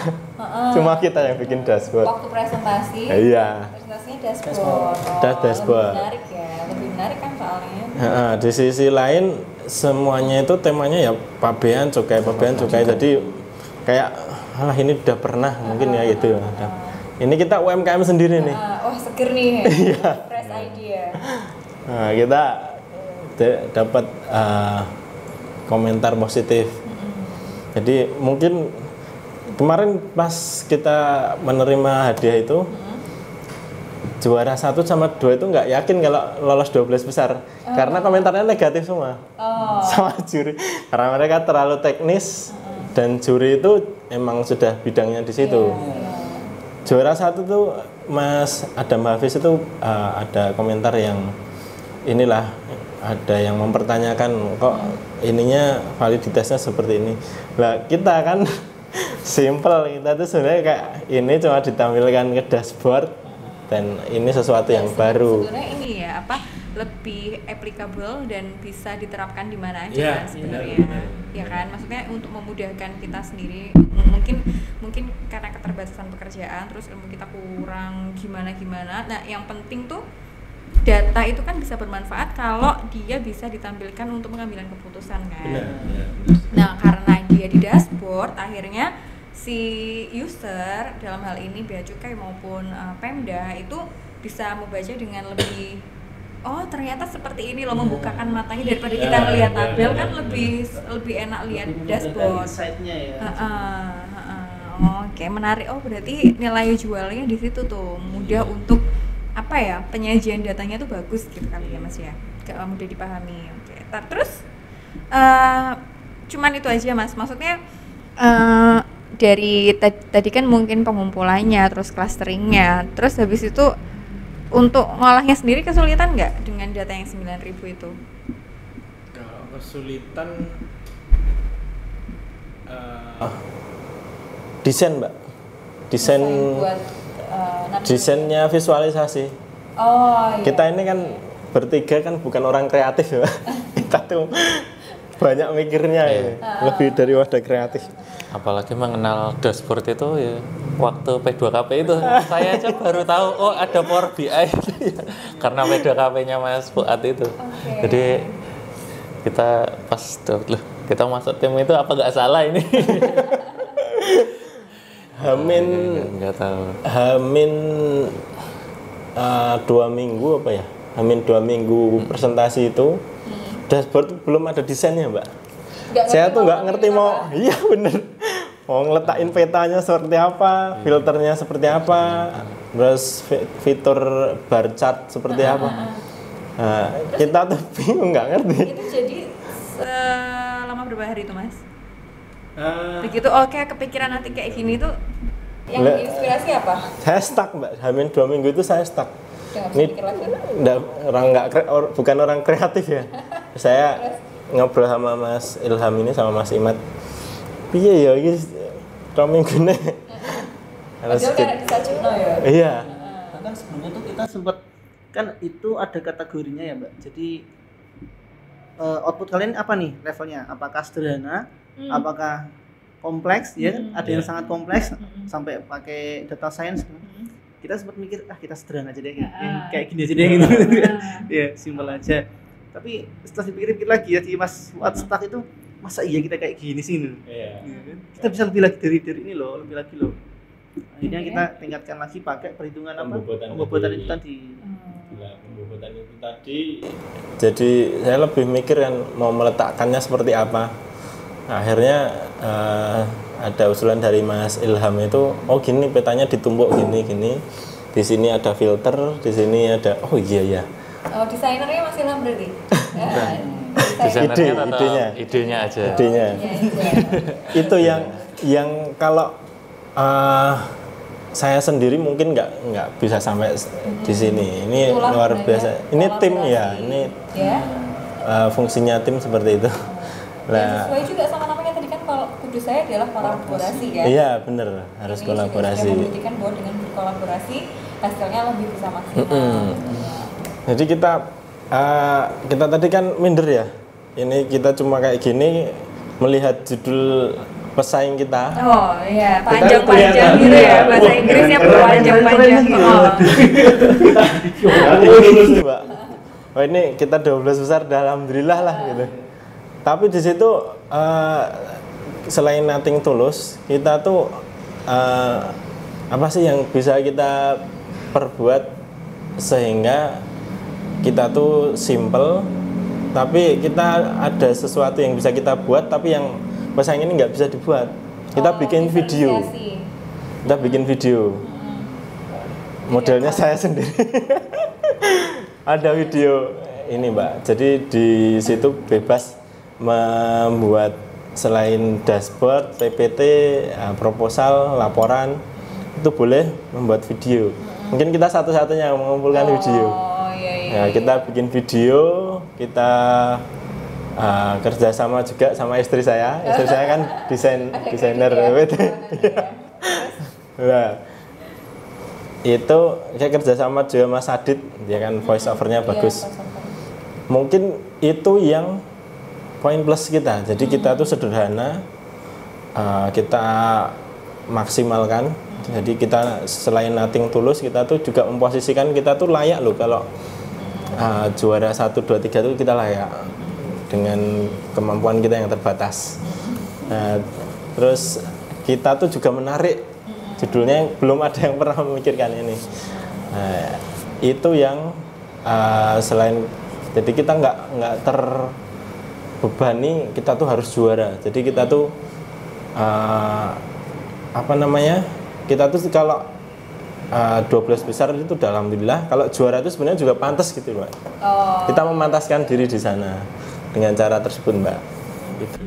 cuma kita yang bikin dashboard. Waktu presentasi. Iya. Presentasinya dashboard. Dashboard. Lebih menarik ya, lebih menarik kan soalnya. Di sisi lain semuanya itu temanya ya pabean cukai. Jadi kayak ini udah pernah mungkin ya gitu. Ini kita UMKM sendiri nih. Wah seger nih. Fresh idea. Nah, kita dapat komentar positif. Jadi mungkin kemarin pas kita menerima hadiah itu juara 1 sama 2 itu nggak yakin kalau lolos 12 besar karena komentarnya negatif semua sama juri karena mereka terlalu teknis dan juri itu emang sudah bidangnya di situ. Juara 1 tuh Mas Adam Hafiz itu ada komentar yang inilah, ada yang mempertanyakan kok ininya validitasnya seperti ini. Lah kita kan simple, kita tuh sebenarnya kayak ini cuma ditampilkan ke dashboard dan ini sesuatu yang baru. Sebenarnya ini ya apa lebih applicable dan bisa diterapkan di mana aja Iya, kan sebenarnya. benar. Ya kan, maksudnya untuk memudahkan kita sendiri. Mungkin karena keterbatasan pekerjaan terus ilmu kita kurang gimana. Nah, yang penting tuh data itu kan bisa bermanfaat kalau dia bisa ditampilkan untuk pengambilan keputusan kan. Nah, karena dia di dashboard, akhirnya si user dalam hal ini Bea Cukai maupun Pemda itu bisa membaca dengan lebih, oh ternyata seperti ini loh, membukakan matanya daripada kita melihat tabel kan lebih enak lihat dashboard. Insight-nya ya. Oke, menarik. Oh, berarti nilai jualnya di situ tuh mudah untuk apa ya, penyajian datanya tuh bagus gitu kali ya Mas ya, mudah dipahami. Oke, terus cuman itu aja Mas, maksudnya dari tadi kan mungkin pengumpulannya, terus clusteringnya, terus habis itu untuk ngolahnya sendiri kesulitan nggak dengan data yang 9.000 itu? Kalau kesulitan desain Mbak, desainnya visualisasi. Oh iya. Kita ini kan bertiga kan bukan orang kreatif ya Mbak. Kita tuh banyak mikirnya ini, lebih dari wadah kreatif. Apalagi mengenal dashboard itu ya, waktu P2KP itu saya aja baru tahu oh ada Power BI karena P2KP-nya Mas Fuad itu. Jadi kita pas loh, kita masuk tim itu apa nggak salah ini? Nggak tahu. Hamin 2 minggu apa ya? Hamin 2 minggu presentasi itu dashboard belum ada desainnya Mbak. Saya tuh nggak ngerti mau, iya bener, mau ngeletakin petanya seperti apa, filternya seperti apa, terus fitur bar chart seperti apa. Nah, kita tuh bingung, nggak ngerti. Itu jadi selama berapa hari itu Mas? Begitu oke, kepikiran nanti kayak gini tuh, yang inspirasi apa? Saya stuck Mbak, Hamin 2 minggu itu saya stuck. Ini bukan orang kreatif ya. Saya ngobrol sama Mas Ilham ini sama Mas Imad. Piye ya iki 2 minggu ne. Harus ya. Iya. Bahkan sebelumnya tuh kita sempat kan itu ada kategorinya ya Mbak. Jadi output kalian apa nih levelnya? Apakah sederhana? Apakah kompleks ya? Ada yang sangat kompleks sampai pakai data science. Kita sempat mikir kita sederhana aja deh, kayak gini aja deh gitu. Ya, simpel aja. Tapi setelah dipikir-pikir lagi ya di Mas Fuad Stack itu, masa iya kita kayak gini sih? Iya. Kita bisa lebih lagi dari ini loh, lebih lagi loh. Akhirnya kita tingkatkan lagi pakai perhitungan pembobotan itu tadi. Pembobotan itu tadi. Jadi saya lebih mikir kan mau meletakkannya seperti apa. Nah, akhirnya ada usulan dari Mas Ilham itu, oh gini petanya ditumpuk gini. Di sini ada filter, di sini ada, oh iya ya. Oh, desainernya Mas Ilham berarti? Desainernya idenya aja. Idenya. Itu yang kalau saya sendiri mungkin nggak bisa sampai di sini. Ini luar biasa. Ini tim ya, ini fungsinya tim seperti itu. Ya, sesuai juga sama namanya tadi kan, kalau kudus saya adalah kolaborasi ya. Iya benar, harus ini kolaborasi. Juga membuktikan bahwa dengan berkolaborasi hasilnya lebih bisa maksimal. Jadi kita tadi kan minder ya. Ini kita cuma kayak gini melihat judul pesaing kita. Oh iya, panjang-panjang gitu ya, bahasa Inggrisnya panjang-panjang. Mbak. Oh ini kita 12 besar, alhamdulillah lah gitu. Tapi di situ selain nothing tulus, kita tuh apa sih yang bisa kita perbuat sehingga kita tuh simple, tapi kita ada sesuatu yang bisa kita buat, tapi yang pesaing ini nggak bisa dibuat. Kita bikin video. Kita bikin video. Modelnya saya sendiri. Ada video ini Mbak. Jadi di situ bebas membuat selain dashboard, PPT, proposal, laporan, itu boleh membuat video. Mungkin kita satu-satunya yang mengumpulkan video. Ya, kita bikin video, kita kerjasama juga sama istri saya. Istri saya kan desainer PPT. Nah, itu kayak kerja sama juga Mas Adit, dia kan voice overnya bagus. Mungkin itu yang poin plus kita. Jadi kita tuh sederhana, kita maksimalkan. Jadi kita selain nothing tulus, kita tuh juga memposisikan kita tuh layak loh kalau juara 1, 2, 3 itu kita layak dengan kemampuan kita yang terbatas. Nah, terus kita tuh juga menarik, judulnya belum ada yang pernah memikirkan ini. Nah, itu yang selain, jadi kita nggak terbebani kita tuh harus juara. Jadi kita tuh kita tuh kalau 12 besar itu udah alhamdulillah. Kalau juara itu sebenarnya juga pantas gitu, Mbak. Kita memantaskan diri di sana dengan cara tersebut, Mbak. Gitu.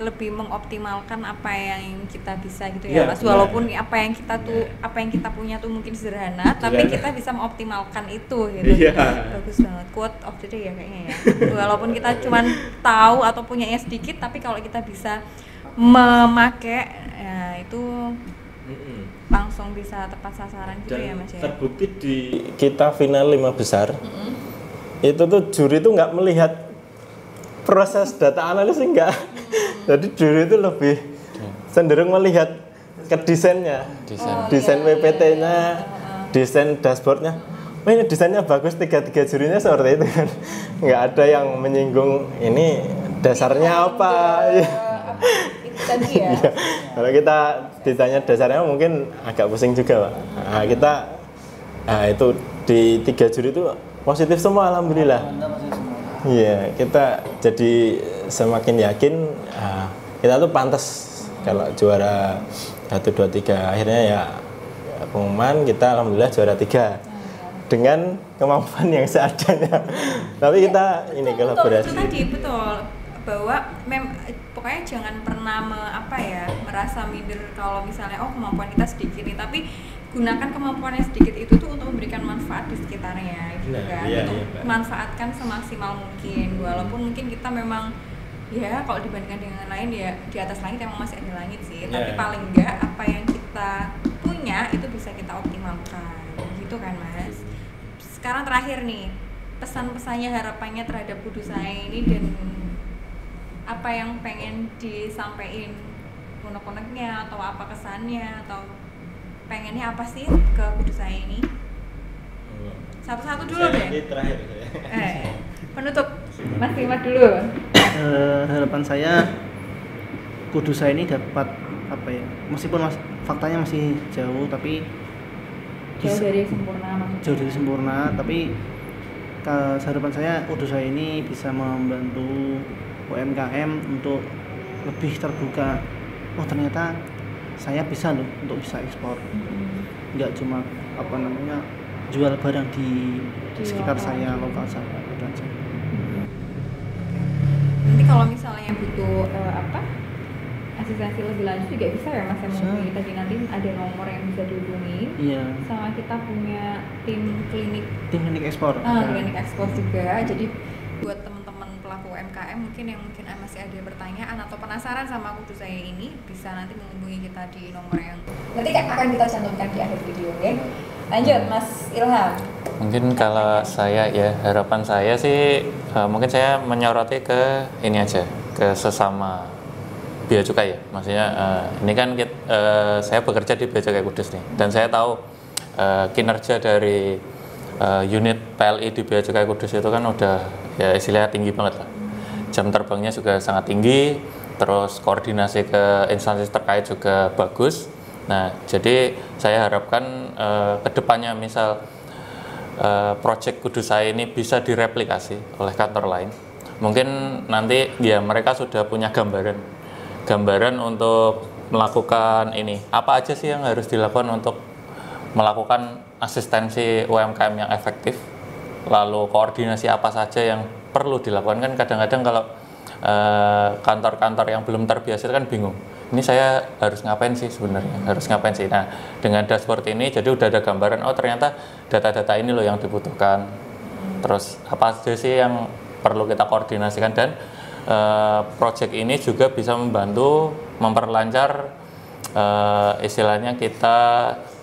Lebih mengoptimalkan apa yang kita bisa gitu ya, Mas. Walaupun apa yang kita punya tuh mungkin sederhana, tapi kita bisa mengoptimalkan itu gitu. Bagus banget, quote of the day ya kayaknya ya. Walaupun kita cuman tahu atau punyanya sedikit, tapi kalau kita bisa memakai ya itu langsung bisa tepat sasaran gitu. Dan ya, Mas ya. Terbukti di kita final 5 besar. Itu tuh juri tuh nggak melihat proses data analis, enggak. Jadi juri itu lebih cenderung melihat ke desainnya, desain PPT-nya, desain dashboardnya. Oh, ini desainnya bagus, tiga jurinya seperti itu kan. Nggak ada yang menyinggung ini dasarnya apa. Itu tadi ya. Kalau kita ditanya dasarnya mungkin agak pusing juga, Pak. Nah, kita itu di 3 juri itu positif semua, alhamdulillah. Iya, kita jadi semakin yakin kita tuh pantas kalau juara 1, 2, 3. Akhirnya ya pengumuman kita alhamdulillah juara 3 dengan kemampuan yang seadanya. Tapi kita ini kolaborasi. Itu tadi betul bahwa pokoknya jangan pernah merasa minder kalau misalnya kemampuan kita sedikit nih, tapi gunakan kemampuan yang sedikit itu tuh untuk memberikan manfaat di sekitarnya gitu kan. Untuk manfaatkan semaksimal mungkin, walaupun mungkin kita memang ya kalau dibandingkan dengan lain ya di atas langit emang masih ada langit sih, tapi paling enggak apa yang kita punya itu bisa kita optimalkan gitu kan, Mas. Sekarang terakhir nih, pesan-pesannya, harapannya terhadap Kudusai ini dan apa yang pengen disampaikan, unek-uneknya atau apa kesannya atau pengennya apa sih ke Kudusai ini? Satu-satu dulu deh. Ini terakhir. Penutup, Mas Rima dulu. Harapan saya Kudusai ini dapat meskipun faktanya masih jauh, tapi jauh dari sempurna, tapi harapan saya Kudusai ini bisa membantu UMKM untuk lebih terbuka. Oh, ternyata saya bisa loh untuk bisa ekspor. Nggak cuma jual barang di sekitar saya, lokal saya. Nanti kalau misalnya butuh asistensi lebih lanjut juga bisa ya, Mas, yang mungkin tadi nanti ada nomor yang bisa dihubungi. Iya. Sama kita punya tim klinik ekspor. Klinik ekspor juga. Jadi buat teman-teman pelaku UMKM mungkin yang masih ada pertanyaan atau penasaran sama Kudusai ini, bisa nanti menghubungi kita di nomor yang nanti akan kita cantumkan di akhir video ya. Lanjut, Mas Ilham. Mungkin kalau saya ya, harapan saya sih mungkin saya menyoroti ke ini aja, ke sesama Bea Cukai ya. Maksudnya ini kan saya bekerja di Bea Cukai Kudus nih, dan saya tahu kinerja dari unit PLI di Bea Cukai Kudus itu kan udah ya istilahnya tinggi banget lah. Jam terbangnya juga sangat tinggi, terus koordinasi ke instansi terkait juga bagus. Nah, jadi saya harapkan kedepannya misal proyek Kudusai ini bisa direplikasi oleh kantor lain. Mungkin nanti ya mereka sudah punya gambaran untuk melakukan ini. Apa aja sih yang harus dilakukan untuk melakukan asistensi UMKM yang efektif? Lalu koordinasi apa saja yang perlu dilakukan? Kan kadang-kadang kalau kantor-kantor yang belum terbiasa kan bingung. Ini saya harus ngapain sih sebenarnya? Harus ngapain sih? Nah, dengan dashboard ini jadi udah ada gambaran, oh ternyata data-data ini loh yang dibutuhkan. Terus apa aja sih yang perlu kita koordinasikan, dan project ini juga bisa membantu memperlancar istilahnya kita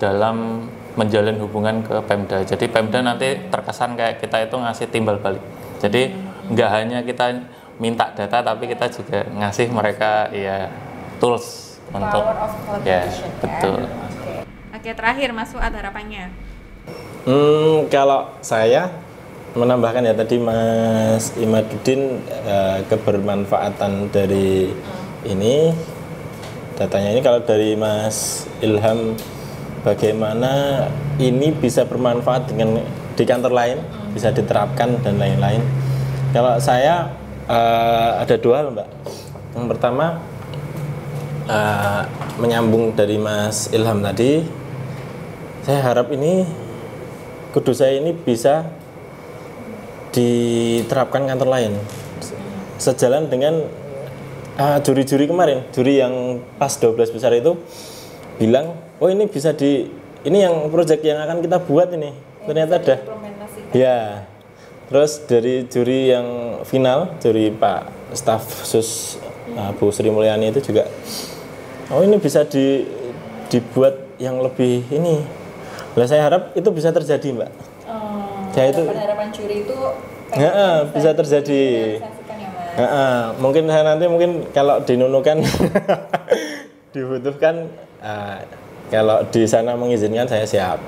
dalam menjalin hubungan ke Pemda. Jadi Pemda nanti terkesan kayak kita itu ngasih timbal balik. Jadi nggak hanya kita minta data, tapi kita juga ngasih mereka ya tools untuk Power of ya collaboration, betul. Oke, terakhir Mas Fuad harapannya. Kalau saya menambahkan ya tadi Mas Imaduddin, kebermanfaatan dari ini datanya ini, kalau dari Mas Ilham bagaimana ini bisa bermanfaat dengan di kantor lain, bisa diterapkan dan lain-lain. Kalau saya ada dua hal, Mbak. Yang pertama menyambung dari Mas Ilham tadi, saya harap ini Kudus saya ini bisa diterapkan kantor lain, sejalan dengan juri-juri kemarin, juri yang pas 12 besar itu bilang, oh ini bisa ini yang proyek yang akan kita buat ini, ternyata ada. Ya, terus dari juri yang final, juri Pak Staf Sus Bu Sri Mulyani itu juga, oh ini bisa dibuat yang lebih ini. Nah, saya harap itu bisa terjadi, Mbak. Harapan juri itu bisa terjadi. Mungkin saya nanti kalau dinunukan dibutuhkan, kalau di sana mengizinkan saya siap.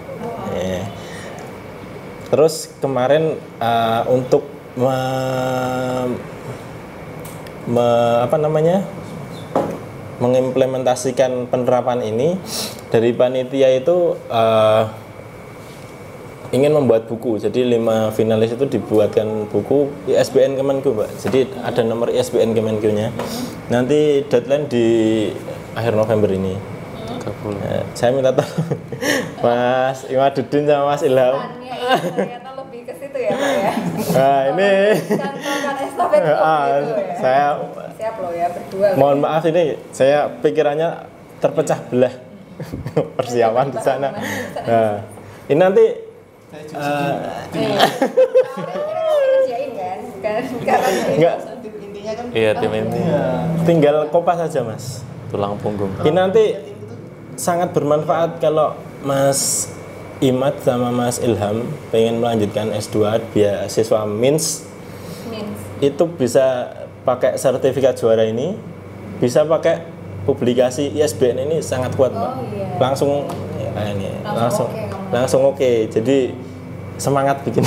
Terus kemarin untuk mengimplementasikan penerapan ini dari panitia itu ingin membuat buku. Jadi 5 finalis itu dibuatkan buku ISBN Kemenku, Mbak. Jadi ada nomor ISBN Kemenku-nya. Nanti deadline di akhir November ini. Saya minta tolong Mas Imaduddin sama Mas Ilham. Ternyata lebih ke situ ya, Pak ya. Nah, ini Cantokan estafet gitu ya. saya siap loh ya berdua. mohon maaf ini saya pikirannya terpecah belah persiapan di sana. Nah, ini nanti kerjain kan, bukan enggak, Intinya kan Iya, tim inti. tinggal kopas saja, Mas. Tulang punggung. Ini nanti sangat bermanfaat kalau Mas Imad sama Mas Ilham pengen melanjutkan S2 beasiswa MINS, itu bisa pakai sertifikat juara ini, bisa pakai publikasi ISBN ini sangat kuat, Mbak. Langsung langsung oke. Jadi semangat bikin.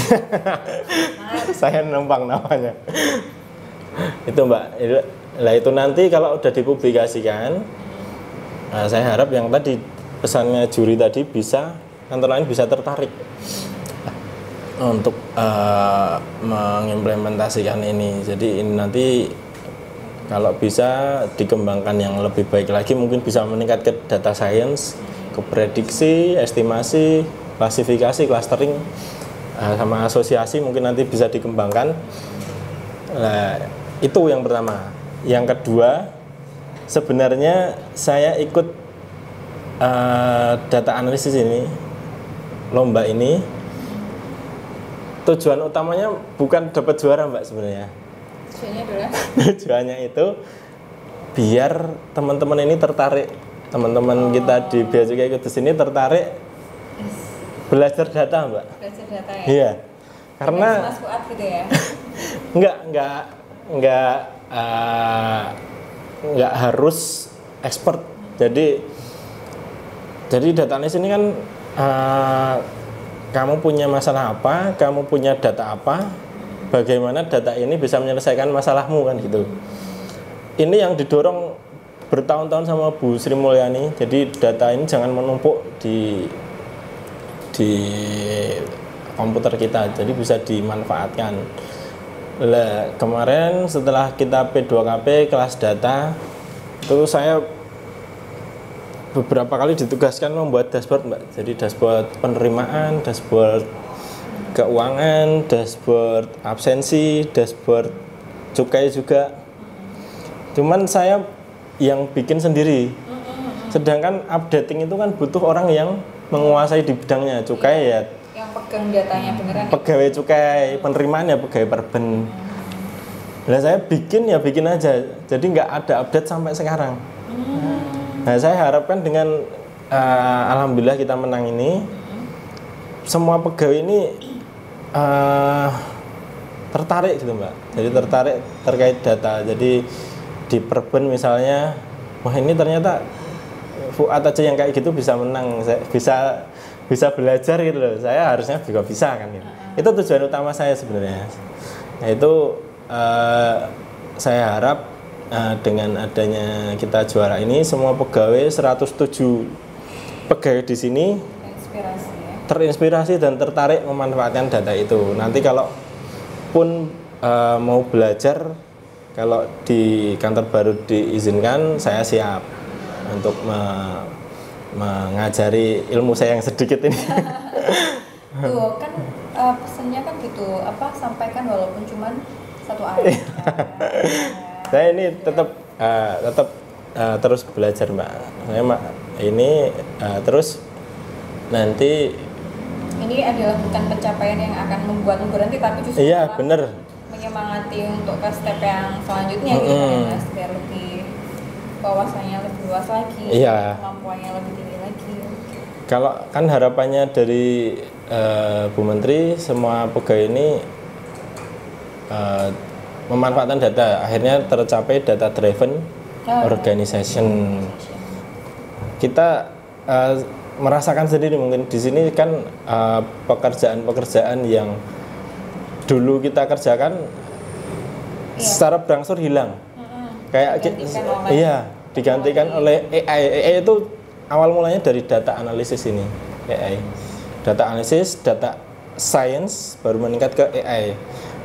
Saya numpang namanya. Itu, Mbak. Lah itu nanti kalau udah dipublikasikan, saya harap yang tadi pesannya juri tadi bisa, kantor lain bisa tertarik untuk mengimplementasikan ini. Jadi ini nanti kalau bisa dikembangkan yang lebih baik lagi, mungkin bisa meningkat ke data science, ke prediksi, estimasi, klasifikasi, clustering, sama asosiasi mungkin nanti bisa dikembangkan. Nah, itu yang pertama. Yang kedua, sebenarnya saya ikut data analisis ini, lomba ini, tujuan utamanya bukan dapat juara, Mbak, sebenarnya. Tujuannya itu biar teman-teman ini tertarik, teman-teman kita di Bea Cukai Kudus ini tertarik belajar data, Mbak. Belajar data ya? Iya, karena Mas Fuad gitu ya? nggak harus expert. Jadi data analis ini kan kamu punya masalah apa, kamu punya data apa, bagaimana data ini bisa menyelesaikan masalahmu kan gitu. Ini yang didorong bertahun-tahun sama Bu Sri Mulyani. Jadi data ini jangan menumpuk di komputer kita, jadi bisa dimanfaatkan. Lah, kemarin setelah kita P2KP kelas data, itu saya beberapa kali ditugaskan membuat dashboard, Mbak. Jadi dashboard penerimaan, dashboard keuangan, dashboard absensi, dashboard cukai juga. Cuman saya yang bikin sendiri. Sedangkan updating itu kan butuh orang yang menguasai di bidangnya. Cukai ya yang pegang datanya beneran. Pegawai cukai, penerimaan ya pegawai perben. Nah, saya bikin aja. Jadi nggak ada update sampai sekarang. Nah, saya harapkan dengan alhamdulillah kita menang ini, semua pegawai ini tertarik gitu Mbak. Jadi tertarik terkait data. Jadi di Perben misalnya, wah ini ternyata Fuad aja yang kayak gitu bisa menang, bisa belajar gitu loh. Saya harusnya juga bisa kan gitu. Itu tujuan utama saya sebenarnya. Nah, itu saya harap dengan adanya kita juara ini, semua pegawai 107 pegawai di sini terinspirasi dan tertarik memanfaatkan data itu. Nanti kalau pun mau belajar, kalau di kantor baru diizinkan, saya siap untuk mengajari ilmu saya yang sedikit ini. Tuh kan pesannya kan gitu, sampaikan walaupun cuman satu ayat. Saya ini tetap terus belajar Mbak. Saya ini terus nanti. Ini adalah bukan pencapaian yang akan membuatmu berhenti, tapi justru bener. menyemangati untuk ke step yang selanjutnya gitu kan, Mas, biar lebih wawasannya lebih luas lagi, kemampuannya lebih tinggi lagi. Kalau kan harapannya dari Bu Menteri, semua pegawai ini memanfaatkan data, akhirnya tercapai data driven organization. Kita merasakan sendiri mungkin di sini kan pekerjaan-pekerjaan yang dulu kita kerjakan secara berangsur hilang. Kayak digantikan oleh AI. AI itu awal mulanya dari data analisis ini. AI. Data analisis, data science baru meningkat ke AI.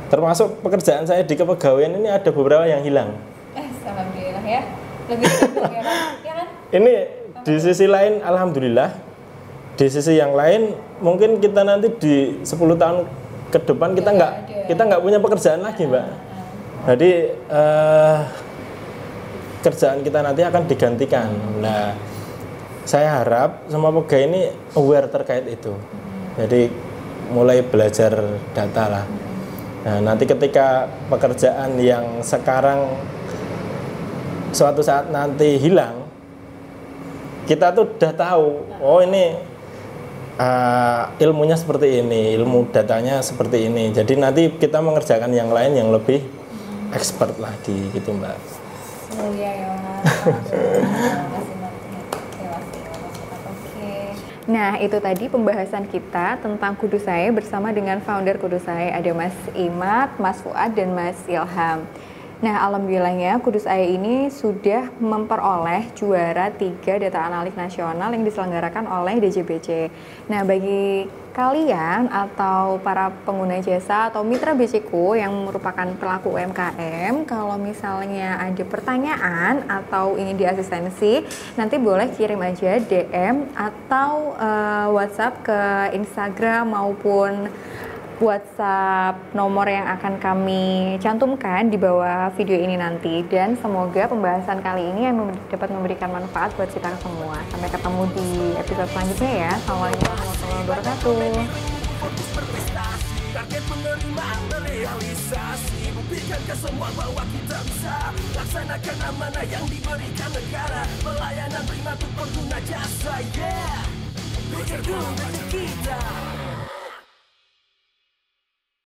Termasuk pekerjaan saya di kepegawaian ini ada beberapa yang hilang. Alhamdulillah ya. Lebih ya kan? Ini di sisi lain alhamdulillah. Di sisi yang lain mungkin kita nanti di 10 tahun ke depan kita nggak punya pekerjaan lagi, Mbak. Jadi kerjaan kita nanti akan digantikan. Nah, saya harap semua pegawai ini aware terkait itu. Jadi mulai belajar data lah. Nah, nanti ketika pekerjaan yang sekarang suatu saat nanti hilang, kita tuh udah tahu, oh ini ilmunya seperti ini, ilmu datanya seperti ini. Jadi nanti kita mengerjakan yang lain yang lebih expert lagi gitu, Mbak. Mulia ya, Nah, itu tadi pembahasan kita tentang Kudusai bersama dengan founder Kudusai, ada Mas Imad, Mas Fuad, dan Mas Ilham. Nah, alhamdulillahnya Kudusai ini sudah memperoleh juara 3 data analis nasional yang diselenggarakan oleh DJBC. Nah, bagi kalian atau para pengguna jasa atau mitra BCku yang merupakan pelaku UMKM, kalau misalnya ada pertanyaan atau ingin diasistensi, nanti boleh kirim aja DM atau WhatsApp ke Instagram maupun WhatsApp nomor yang akan kami cantumkan di bawah video ini nanti. Dan semoga pembahasan kali ini yang dapat memberikan manfaat buat kita semua. Sampai ketemu di episode selanjutnya ya. Assalamualaikum warahmatullahi wabarakatuh. Target penerimaan realisasi, buktikan ke semua bahwa kita bisa laksanakan amanah yang diberikan negara, pelayanan prima untuk pengguna jasa.